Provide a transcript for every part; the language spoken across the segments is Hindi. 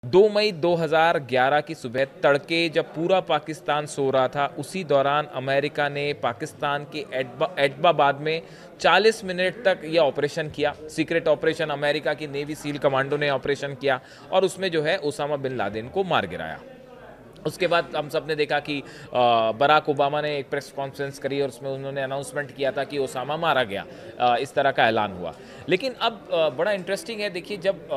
2 मई 2011 की सुबह तड़के जब पूरा पाकिस्तान सो रहा था, उसी दौरान अमेरिका ने पाकिस्तान के एडबाबाद में 40 मिनट तक यह ऑपरेशन किया। सीक्रेट ऑपरेशन, अमेरिका की नेवी सील कमांडो ने ऑपरेशन किया और उसमें जो है ओसामा बिन लादेन को मार गिराया। उसके बाद हम सब ने देखा कि बराक ओबामा ने एक प्रेस कॉन्फ्रेंस करी और उसमें उन्होंने अनाउंसमेंट किया था कि ओसामा मारा गया। इस तरह का ऐलान हुआ। लेकिन अब बड़ा इंटरेस्टिंग है, देखिए जब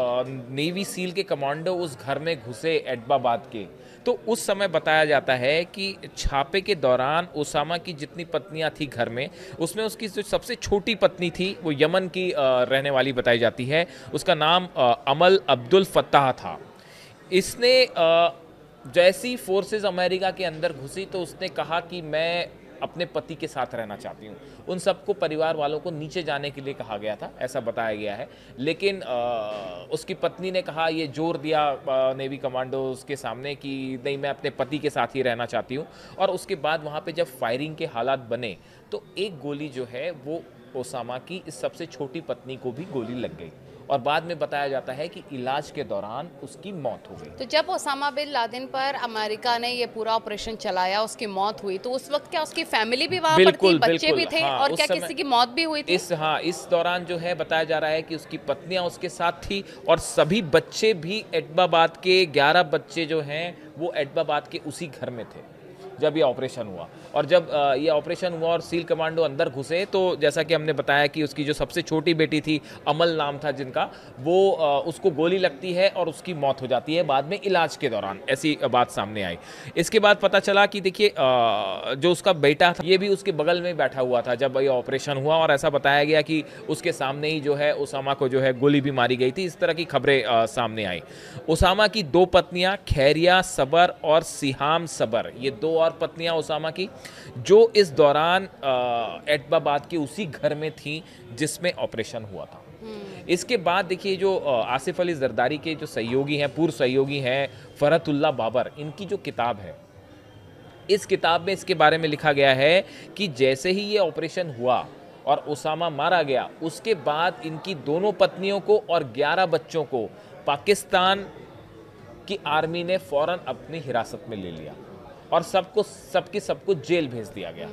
नेवी सील के कमांडो उस घर में घुसे एडबाबाद के, तो उस समय बताया जाता है कि छापे के दौरान ओसामा की जितनी पत्नियां थी घर में, उसमें उसकी जो सबसे छोटी पत्नी थी वो यमन की रहने वाली बताई जाती है। उसका नाम अमल अब्दुल फत्ताह था। इसने जैसी फोर्सेस अमेरिका के अंदर घुसी तो उसने कहा कि मैं अपने पति के साथ रहना चाहती हूँ। उन सबको, परिवार वालों को नीचे जाने के लिए कहा गया था, ऐसा बताया गया है। लेकिन उसकी पत्नी ने कहा, ये जोर दिया नेवी कमांडोज के सामने कि नहीं, मैं अपने पति के साथ ही रहना चाहती हूँ। और उसके बाद वहाँ पे जब फायरिंग के हालात बने तो एक गोली जो है वो ओसामा की इस सबसे छोटी पत्नी को भी गोली लग गई और बाद में बताया जाता है कि इलाज के दौरान उसकी मौत हो गई। तो जब ओसामा बिन लादेन पर अमेरिका ने ये पूरा ऑपरेशन चलाया, उसकी मौत हुई, तो उस वक्त क्या उसकी फैमिली भी वहां पर थी, बच्चे भी थे? हाँ, और क्या किसी की मौत भी हुई थी? इस दौरान जो है बताया जा रहा है कि उसकी पत्नियां उसके साथ थी और सभी बच्चे भी, एडबाबाद के 11 बच्चे जो हैं वो एडबाबाद के उसी घर में थे जब ये ऑपरेशन हुआ। और जब ये ऑपरेशन हुआ और सील कमांडो अंदर घुसे तो जैसा कि हमने बताया कि उसकी जो सबसे छोटी बेटी थी, अमल नाम था जिनका, वो उसको गोली लगती है और उसकी मौत हो जाती है बाद में इलाज के दौरान, ऐसी बात सामने आई। इसके बाद पता चला कि देखिए जो उसका बेटा था ये भी उसके बगल में बैठा हुआ था जब ये ऑपरेशन हुआ और ऐसा बताया गया कि उसके सामने ही जो है ओसामा को जो है गोली भी मारी गई थी। इस तरह की खबरें सामने आई। ओसामा की 2 पत्नियां, खैरिया सबर और सिहाम सबर, ये 2 और पत्नियां ओसामा की, जो इस दौरान एडबाबाद के उसी घर में थी जिसमें ऑपरेशन हुआ था। इसके बाद देखिए जो आसिफ अली जरदारी के जो सहयोगी हैं, पूर्व सहयोगी हैं, फरहतुल्लाह बाबर, इनकी जो किताब है, इस किताब में इसके बारे में लिखा गया है कि जैसे ही ये ऑपरेशन हुआ और ओसामा मारा गया, उसके बाद इनकी दोनों पत्नियों को और 11 बच्चों को पाकिस्तान की आर्मी ने फौरन अपनी हिरासत में ले लिया और सबको जेल भेज दिया गया।